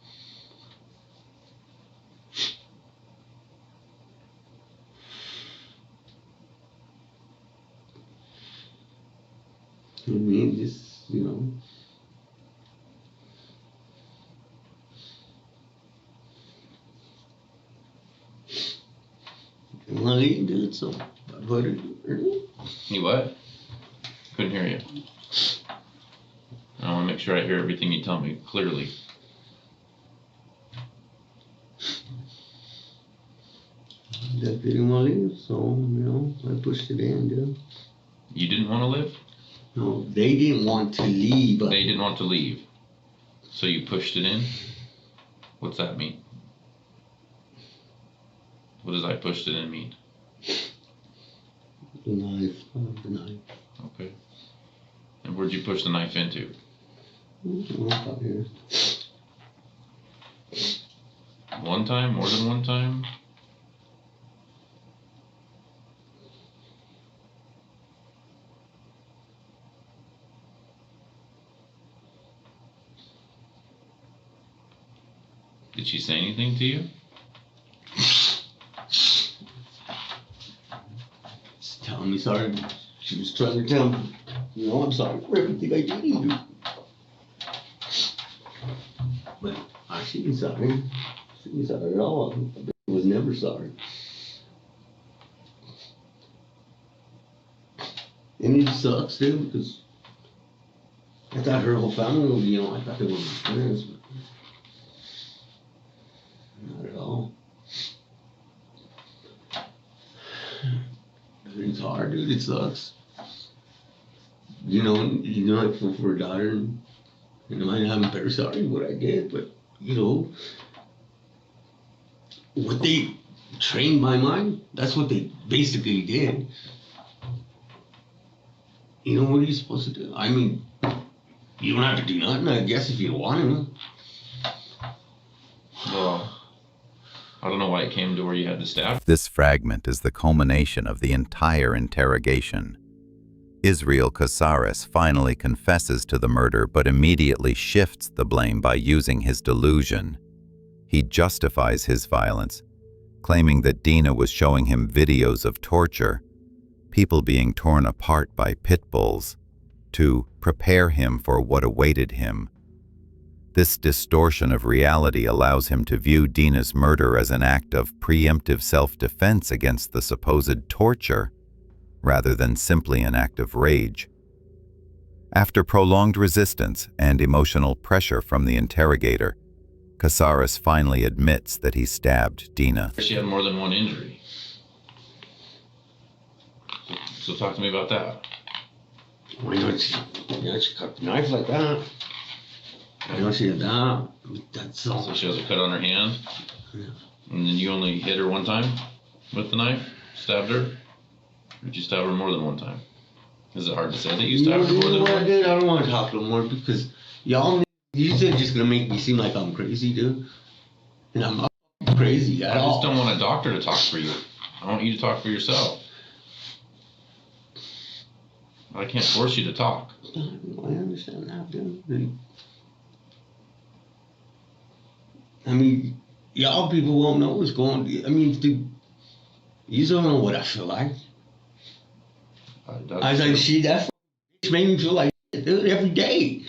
I mean, just, you know. Well, you did so. But You what? Couldn't hear you. I want to make sure I hear everything you tell me clearly. They didn't want to leave, so, you know, I pushed it in, dude. You didn't want to live? No, they didn't want to leave. They didn't want to leave. So you pushed it in? What's that mean? What does I pushed it in mean? The knife. Okay. And where'd you push the knife into? About here. One time? More than one time? Did she say anything to you? Just telling me sorry. She was trying to tell me, you know, I'm sorry for everything I did to you. But she ain't sorry. She ain't sorry at all. I was never sorry. And it sucks too because I thought her whole family would, you know, I thought they were my friends, but not at all. It's hard, dude. It sucks. You know, like for a daughter, and I'm very sorry what I did, but you know, what they trained my mind. That's what they basically did. You know, what are you supposed to do? I mean, you don't have to do nothing, I guess, if you want to. Well, I don't know why it came to where you had to stab. This fragment is the culmination of the entire interrogation. Israel Casares finally confesses to the murder but immediately shifts the blame by using his delusion. He justifies his violence, claiming that Dina was showing him videos of torture, people being torn apart by pit bulls, to prepare him for what awaited him. This distortion of reality allows him to view Dina's murder as an act of preemptive self-defense against the supposed torture, rather than simply an act of rage. After prolonged resistance and emotional pressure from the interrogator, Casares finally admits that he stabbed Dina. She had more than one injury. So talk to me about that. Why not? She cut the knife like that. I know she had that. That's all. So she has a cut on her hand? Yeah. And then you only hit her one time with the knife? Stabbed her? Or did you stab her more than one time? Is it hard to say that you stabbed her more than what I once? did? I don't want to talk no more because y'all You said just gonna make me seem like I'm crazy, dude. And I'm not crazy at all. I just don't want a doctor to talk for you. I want you to talk for yourself. I can't force you to talk. I understand that, dude. I mean, y'all people won't know what's going on. I mean, dude, you don't know what I feel like. I was like, shit, that bitch made me feel like shit, dude, every day.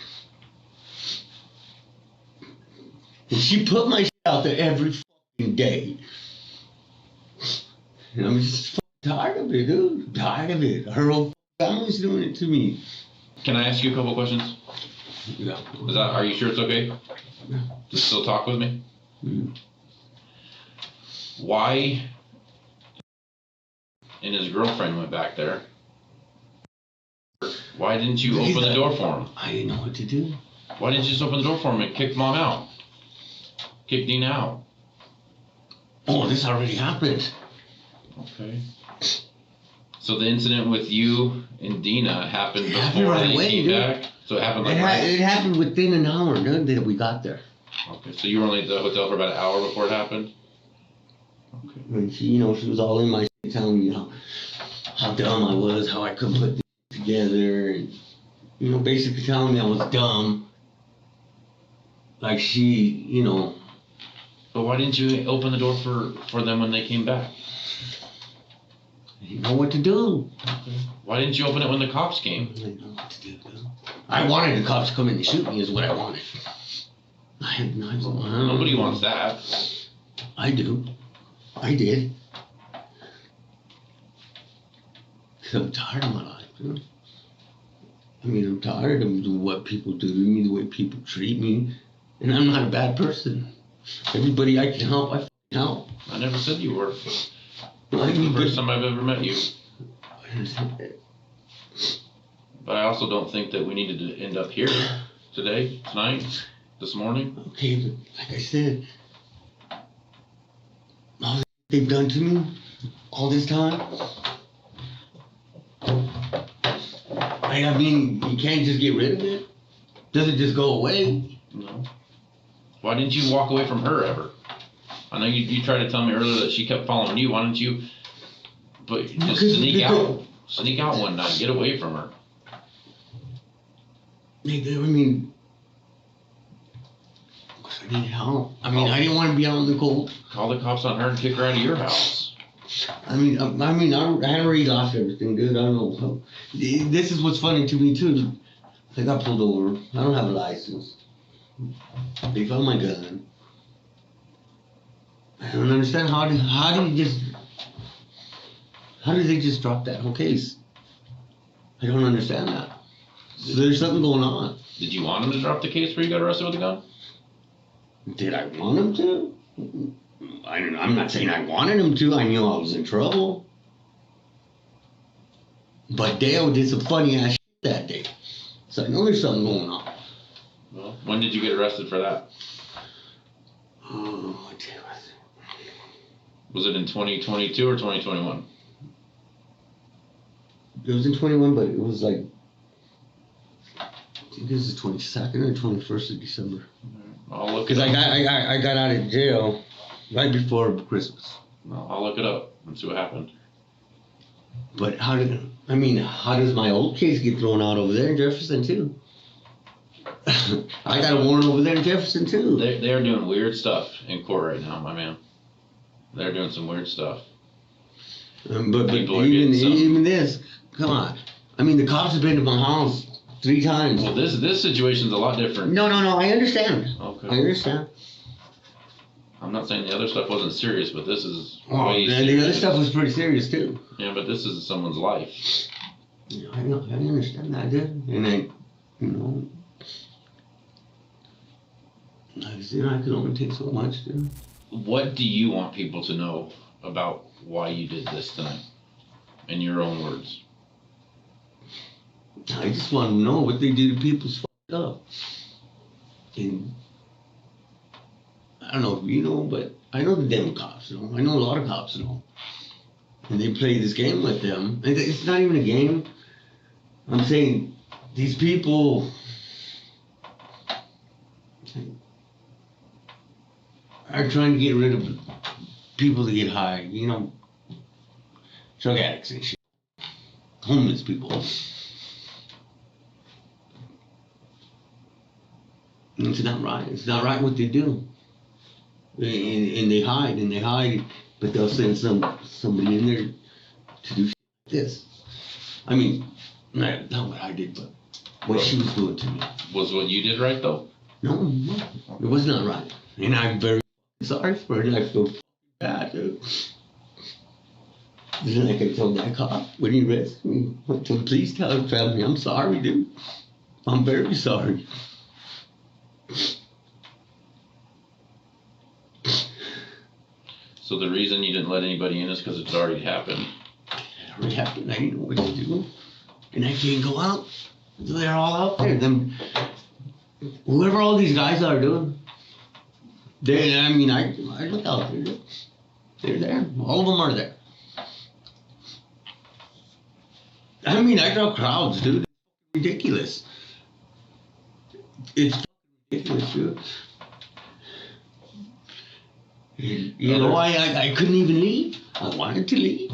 And she put my shit out there every fucking day. And I'm just tired of it, dude. I'm tired of it. Her whole family's doing it to me. Can I ask you a couple questions? Yeah. Are you sure it's okay? Yeah. To still talk with me? Mm. Why? And his girlfriend went back there. Why didn't you open the door for him? I didn't know what to do. Why didn't you just open the door for him and kick Mom out? Kick Dean out? Oh, this already happened. Okay. So the incident with you and Dina happened before right they away, came dude. back? So it happened like It happened within an hour, dude, that we got there. Okay, so you were only at the hotel for about an hour before it happened? Okay. And she, she was all in my shit telling me how dumb I was, how I couldn't put this together, and, basically telling me I was dumb. Like she, But why didn't you open the door for them when they came back? I didn't know what to do. Okay. Why didn't you open it when the cops came? I didn't know what to do, dude. I wanted the cops to come in and shoot me is what I wanted. Nobody wants that. I do. I did. I'm tired of my life, dude. I mean, I'm tired of what people do to me, the way people treat me. And I'm not a bad person. Everybody I can help, I f***ing help. I never said you were. I It's the mean, first time I've ever met you. I understand that. But I also don't think that we needed to end up here today, tonight, this morning. Okay, but like I said, all the they've done to me all this time. I mean, you can't just get rid of it. Does it just go away? No. Why didn't you walk away from her ever? I know you tried to tell me earlier that she kept following you. Why didn't you just sneak out one night, get away from her? I mean, I need help. I mean, I didn't want to be out in the cold. Call the cops on her and kick her out of your house. I had already lost everything, dude. I don't know. This is what's funny to me too. I got pulled over. I don't have a license. They found my gun. I don't understand how did they just drop that whole case? I don't understand that. There's something going on. Did you want him to drop the case where you got arrested with a gun? Did I want him to? I don't know. I'm not saying I wanted him to. I knew I was in trouble. But Dale did some funny ass shit that day. So I know there's something going on. Well, when did you get arrested for that? Oh, what day was it? Was it in 2022 or 2021? It was in 21, but it was like, I think it was the 22nd or 21st of December. I'll look it Because up. I got out of jail right before Christmas. No, I'll look it up and see what happened. But how does my old case get thrown out over there in Jefferson too? I got a warrant over there in Jefferson too. They're doing weird stuff in court right now, my man. They're doing some weird stuff. But People are getting some- even this, come on. I mean, the cops have been to my house 3 times. Well, this situation's a lot different. No, I understand. Okay. I understand. I'm not saying the other stuff wasn't serious, but this is Oh, way the serious. other stuff was pretty serious too. Yeah, but this is someone's life. Yeah, I understand that, dude. And like I said, I could only take so much, dude. What do you want people to know about why you did this tonight? In your own words. I just want to know what they do to people's fucked up. And I don't know if you know, but I know the damn cops know. I know a lot of cops know. And they play this game with them. And it's not even a game. I'm saying these people, are trying to get rid of people to get high, you know, drug addicts and shit, homeless people. And it's not right. It's not right what they do. And they hide, but they'll send somebody in there to do shit like this. I mean, not what I did, but what she was doing to me. Was what you did right though? No, it was not right. And I'm very sorry for it. I feel bad, dude. Then like I told that cop when he arrested me, I told him, please tell his family I'm sorry, dude. I'm very sorry. So the reason you didn't let anybody in is because it's already happened. It already happened. I didn't know what to do. And I can't go out. They're all out there. Them, whoever all these guys are doing. I look out there. They're there. All of them are there. I mean, I draw crowds, dude. It's ridiculous. It's ridiculous, dude. You know, I couldn't even leave. I wanted to leave.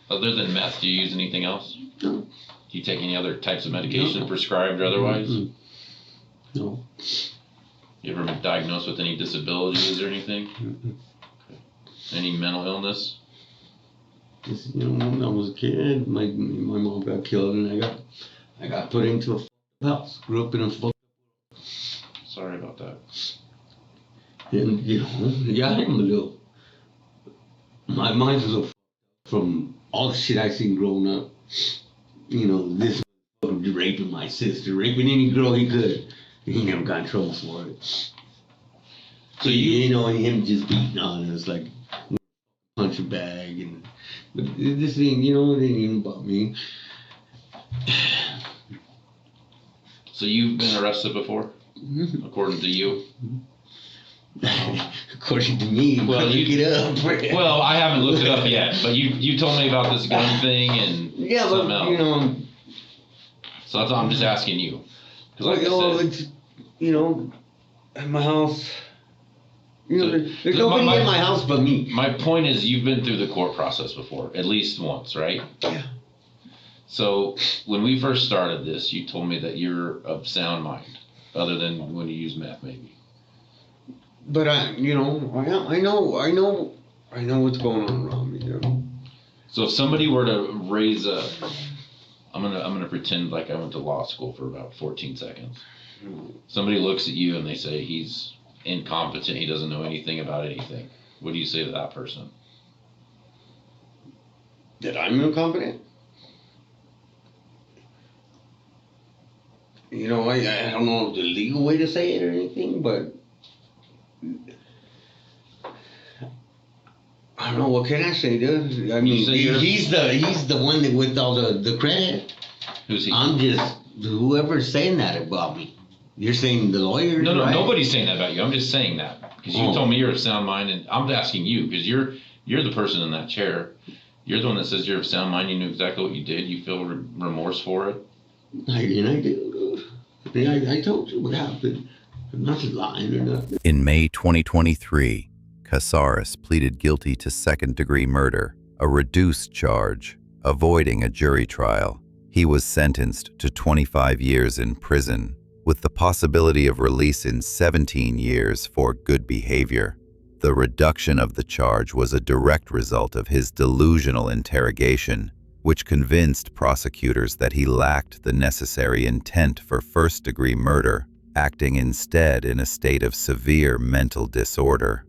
Other than meth, do you use anything else? No. Do you take any other types of medication, prescribed or otherwise? Mm-mm. No. You ever been diagnosed with any disabilities or anything? Mm-mm. Okay. Any mental illness? Just, you know, when I was a kid, my mom got killed, and I got put into a house. Grew up in a Sorry about that. And, you know, yeah, I'm a little. My mind's a little from all the shit I seen growing up. You know, this raping my sister, raping any girl he could. He never got in trouble for it. So you know, and him just beating on us like punch a bag, and but this thing, you know, it ain't even about me. So you've been arrested before, according to you? According to me, well, look it up. Well, I haven't looked it up yet, but you told me about this gun thing and yeah, something but else. you know, so that's all I'm just asking you. Because like well, I said, it's, you know, at my house, you know, So- there's so nobody in my house but me. my point is you've been through the court process before, at least once, right? Yeah. So when we first started this, you told me that you're of sound mind, other than when you use meth, maybe. But I know what's going on around me. You know? So if somebody were to raise a, I'm gonna pretend like I went to law school for about 14 seconds. Somebody looks at you and they say he's incompetent, he doesn't know anything about anything. What do you say to that person? That I'm incompetent? You know, I don't know the legal way to say it or anything, but I don't know, what can I say, dude? I mean, he's the one that with all the credit. Who's he? I'm just whoever's saying that about me. You're saying the lawyer? No, right? nobody's saying that about you. I'm just saying that because you told me you're of sound mind, and I'm asking you because you're the person in that chair. You're the one that says you're of sound mind. You knew exactly what you did. You feel remorse for it. I do. I told you what happened. I'm not lying or nothing. In May 2023, Casares pleaded guilty to second-degree murder, a reduced charge, avoiding a jury trial. He was sentenced to 25 years in prison, with the possibility of release in 17 years for good behavior. The reduction of the charge was a direct result of his delusional interrogation, which convinced prosecutors that he lacked the necessary intent for first-degree murder, acting instead in a state of severe mental disorder.